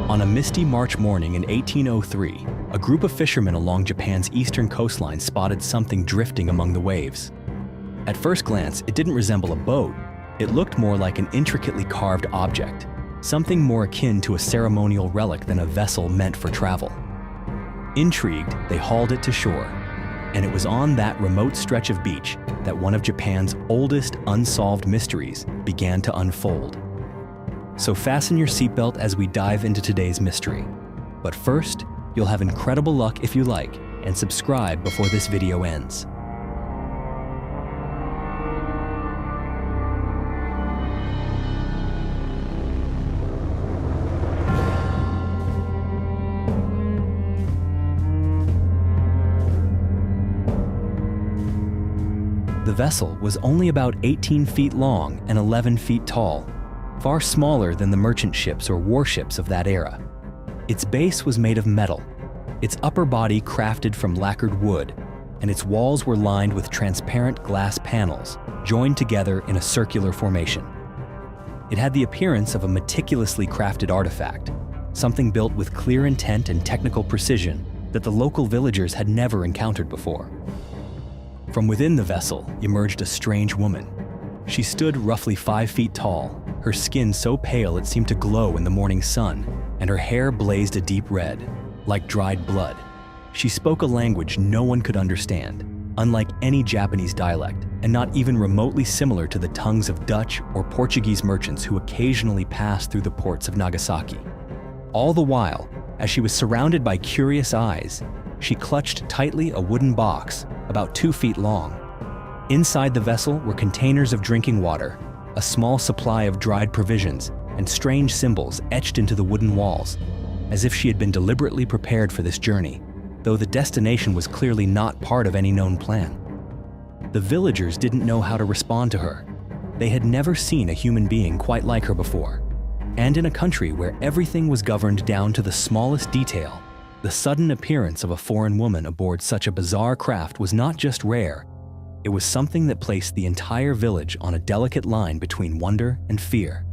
On a misty March morning in 1803, a group of fishermen along Japan's eastern coastline spotted something drifting among the waves. At first glance, it didn't resemble a boat. It looked more like an intricately carved object, something more akin to a ceremonial relic than a vessel meant for travel. Intrigued, they hauled it to shore, and it was on that remote stretch of beach that one of Japan's oldest unsolved mysteries began to unfold. So fasten your seatbelt as we dive into today's mystery. But first, you'll have incredible luck if you like, and subscribe before this video ends. The vessel was only about 18 feet long and 11 feet tall, far smaller than the merchant ships or warships of that era. Its base was made of metal, its upper body crafted from lacquered wood, and its walls were lined with transparent glass panels, joined together in a circular formation. It had the appearance of a meticulously crafted artifact, something built with clear intent and technical precision that the local villagers had never encountered before. From within the vessel emerged a strange woman. She stood roughly 5 feet tall, her skin so pale it seemed to glow in the morning sun, and her hair blazed a deep red, like dried blood. She spoke a language no one could understand, unlike any Japanese dialect, and not even remotely similar to the tongues of Dutch or Portuguese merchants who occasionally passed through the ports of Nagasaki. All the while, as she was surrounded by curious eyes, she clutched tightly a wooden box about 2 feet long. Inside the vessel were containers of drinking water, a small supply of dried provisions, and strange symbols etched into the wooden walls, as if she had been deliberately prepared for this journey, though the destination was clearly not part of any known plan. The villagers didn't know how to respond to her. They had never seen a human being quite like her before. And in a country where everything was governed down to the smallest detail, the sudden appearance of a foreign woman aboard such a bizarre craft was not just rare, it was something that placed the entire village on a delicate line between wonder and fear.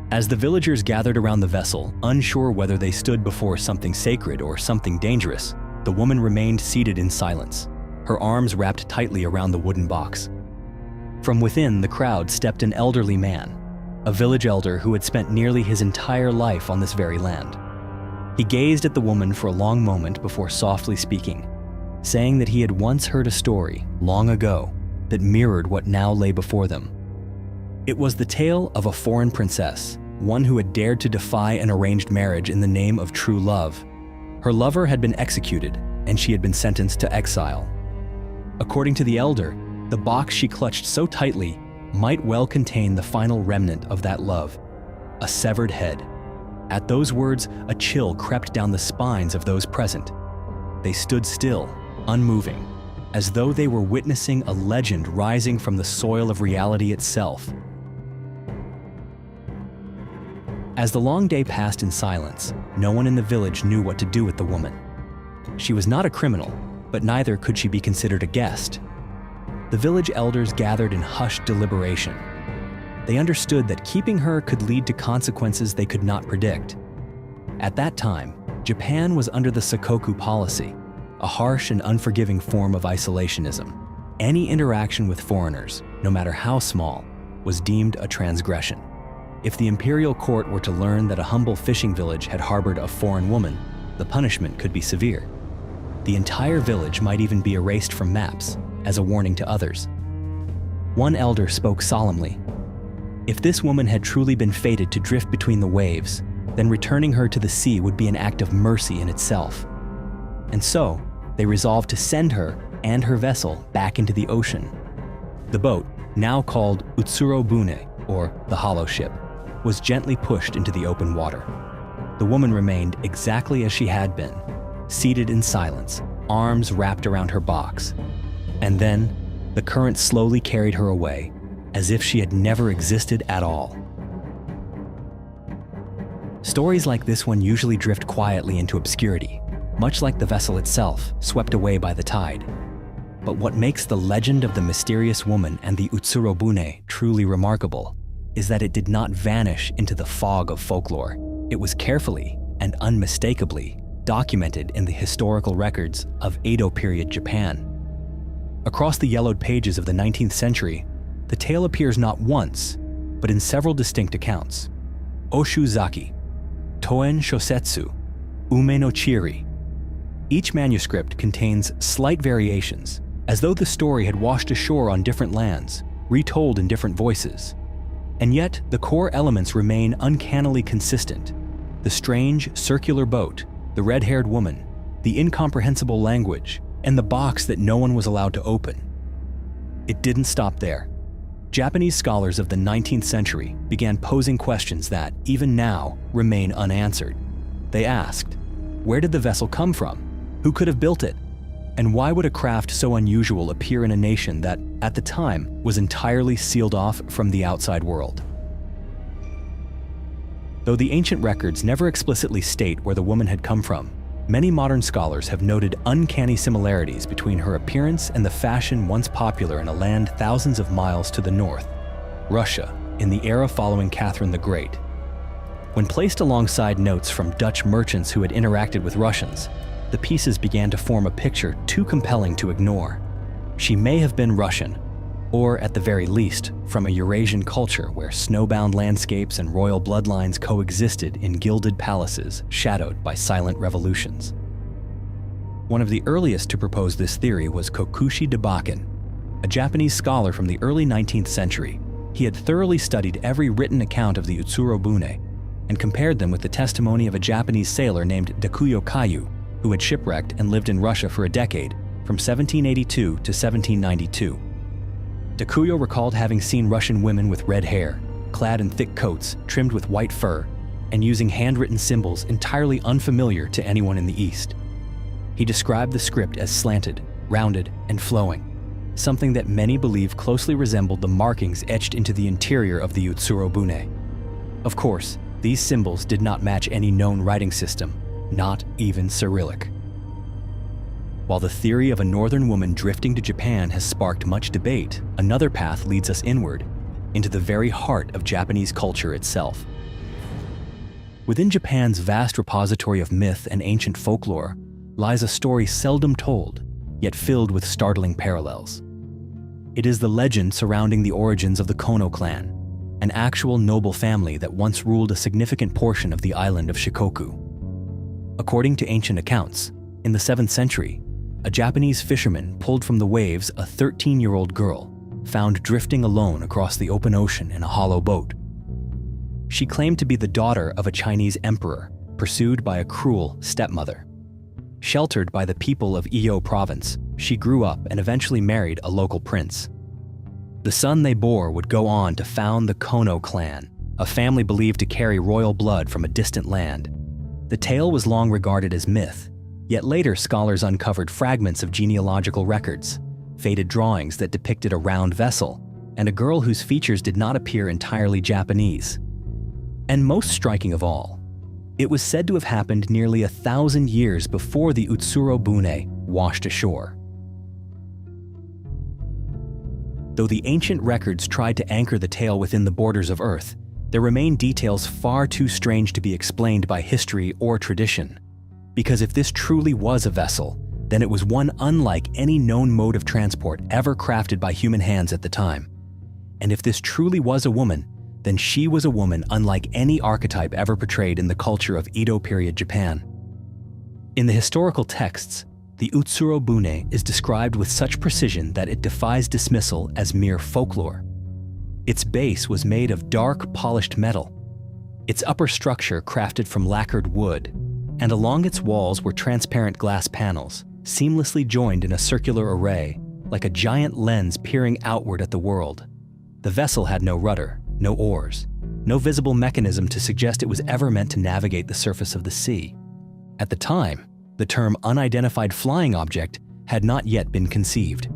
As the villagers gathered around the vessel, unsure whether they stood before something sacred or something dangerous, the woman remained seated in silence, her arms wrapped tightly around the wooden box. From within the crowd stepped an elderly man, a village elder who had spent nearly his entire life on this very land. He gazed at the woman for a long moment before softly speaking, saying that he had once heard a story, long ago, that mirrored what now lay before them. It was the tale of a foreign princess, one who had dared to defy an arranged marriage in the name of true love. Her lover had been executed, and she had been sentenced to exile. According to the elder, the box she clutched so tightly might well contain the final remnant of that love, a severed head. At those words, a chill crept down the spines of those present. They stood still, unmoving, as though they were witnessing a legend rising from the soil of reality itself. As the long day passed in silence, no one in the village knew what to do with the woman. She was not a criminal, but neither could she be considered a guest. The village elders gathered in hushed deliberation. They understood that keeping her could lead to consequences they could not predict. At that time, Japan was under the Sakoku policy, a harsh and unforgiving form of isolationism. Any interaction with foreigners, no matter how small, was deemed a transgression. If the imperial court were to learn that a humble fishing village had harbored a foreign woman, the punishment could be severe. The entire village might even be erased from maps, as a warning to others. One elder spoke solemnly. If this woman had truly been fated to drift between the waves, then returning her to the sea would be an act of mercy in itself. And so, they resolved to send her and her vessel back into the ocean. The boat, now called Utsuro-bune, or the Hollow Ship, was gently pushed into the open water. The woman remained exactly as she had been, seated in silence, arms wrapped around her box. And then, the current slowly carried her away, as if she had never existed at all. Stories like this one usually drift quietly into obscurity, much like the vessel itself, swept away by the tide. But what makes the legend of the mysterious woman and the Utsuro-bune truly remarkable is that it did not vanish into the fog of folklore. It was carefully and unmistakably documented in the historical records of Edo period Japan. Across the yellowed pages of the 19th century, the tale appears not once, but in several distinct accounts. Oshuzaki, Toen Shosetsu, Ume no Chiri. Each manuscript contains slight variations, as though the story had washed ashore on different lands, retold in different voices. And yet, the core elements remain uncannily consistent. The strange, circular boat, the red-haired woman, the incomprehensible language, and the box that no one was allowed to open. It didn't stop there. Japanese scholars of the 19th century began posing questions that, even now, remain unanswered. They asked, where did the vessel come from? Who could have built it? And why would a craft so unusual appear in a nation that, at the time, was entirely sealed off from the outside world? Though the ancient records never explicitly state where the woman had come from, many modern scholars have noted uncanny similarities between her appearance and the fashion once popular in a land thousands of miles to the north, Russia, in the era following Catherine the Great. When placed alongside notes from Dutch merchants who had interacted with Russians, the pieces began to form a picture too compelling to ignore. She may have been Russian, or at the very least, from a Eurasian culture where snowbound landscapes and royal bloodlines coexisted in gilded palaces shadowed by silent revolutions. One of the earliest to propose this theory was Kokushi Debakin, a Japanese scholar from the early 19th century. He had thoroughly studied every written account of the Utsuro-bune and compared them with the testimony of a Japanese sailor named Dakuyo Kayu, who had shipwrecked and lived in Russia for a decade, from 1782 to 1792. Dakuyo recalled having seen Russian women with red hair, clad in thick coats trimmed with white fur, and using handwritten symbols entirely unfamiliar to anyone in the East. He described the script as slanted, rounded, and flowing, something that many believe closely resembled the markings etched into the interior of the Utsuro-bune. Of course, these symbols did not match any known writing system, not even Cyrillic. While the theory of a northern woman drifting to Japan has sparked much debate, another path leads us inward, into the very heart of Japanese culture itself. Within Japan's vast repository of myth and ancient folklore lies a story seldom told, yet filled with startling parallels. It is the legend surrounding the origins of the Kono clan, an actual noble family that once ruled a significant portion of the island of Shikoku. According to ancient accounts, in the 7th century, a Japanese fisherman pulled from the waves a 13-year-old girl, found drifting alone across the open ocean in a hollow boat. She claimed to be the daughter of a Chinese emperor, pursued by a cruel stepmother. Sheltered by the people of Iyo province, she grew up and eventually married a local prince. The son they bore would go on to found the Kono clan, a family believed to carry royal blood from a distant land. The tale was long regarded as myth, yet later scholars uncovered fragments of genealogical records, faded drawings that depicted a round vessel, and a girl whose features did not appear entirely Japanese. And most striking of all, it was said to have happened nearly 1,000 years before the Utsuro-bune washed ashore. Though the ancient records tried to anchor the tale within the borders of Earth, there remain details far too strange to be explained by history or tradition. Because if this truly was a vessel, then it was one unlike any known mode of transport ever crafted by human hands at the time. And if this truly was a woman, then she was a woman unlike any archetype ever portrayed in the culture of Edo period Japan. In the historical texts, the Utsuro-bune is described with such precision that it defies dismissal as mere folklore. Its base was made of dark, polished metal, its upper structure crafted from lacquered wood, and along its walls were transparent glass panels, seamlessly joined in a circular array, like a giant lens peering outward at the world. The vessel had no rudder, no oars, no visible mechanism to suggest it was ever meant to navigate the surface of the sea. At the time, the term unidentified flying object had not yet been conceived.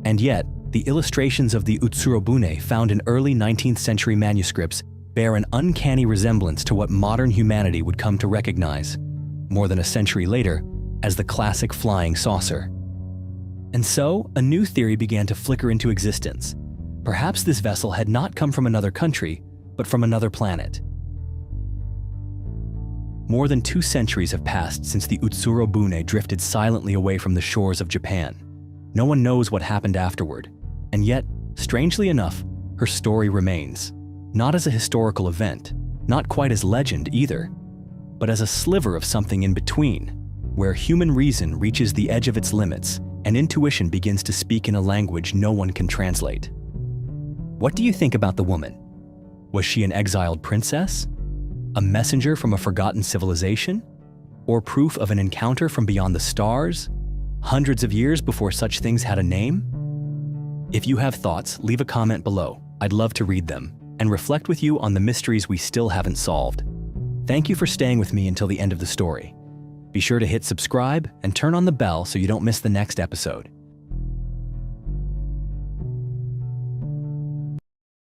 And yet, the illustrations of the Utsuro-bune found in early 19th century manuscripts bear an uncanny resemblance to what modern humanity would come to recognize, more than a century later, as the classic flying saucer. And so, a new theory began to flicker into existence, Perhaps this vessel had not come from another country, but from another planet. More than 2 centuries have passed since the Utsuro-bune drifted silently away from the shores of Japan. No one knows what happened afterward, and yet, strangely enough, her story remains. Not as a historical event, not quite as legend either, but as a sliver of something in between, where human reason reaches the edge of its limits and intuition begins to speak in a language no one can translate. What do you think about the woman? Was she an exiled princess? A messenger from a forgotten civilization? Or proof of an encounter from beyond the stars, hundreds of years before such things had a name? If you have thoughts, leave a comment below. I'd love to read them and reflect with you on the mysteries we still haven't solved. Thank you for staying with me until the end of the story. Be sure to hit subscribe and turn on the bell so you don't miss the next episode.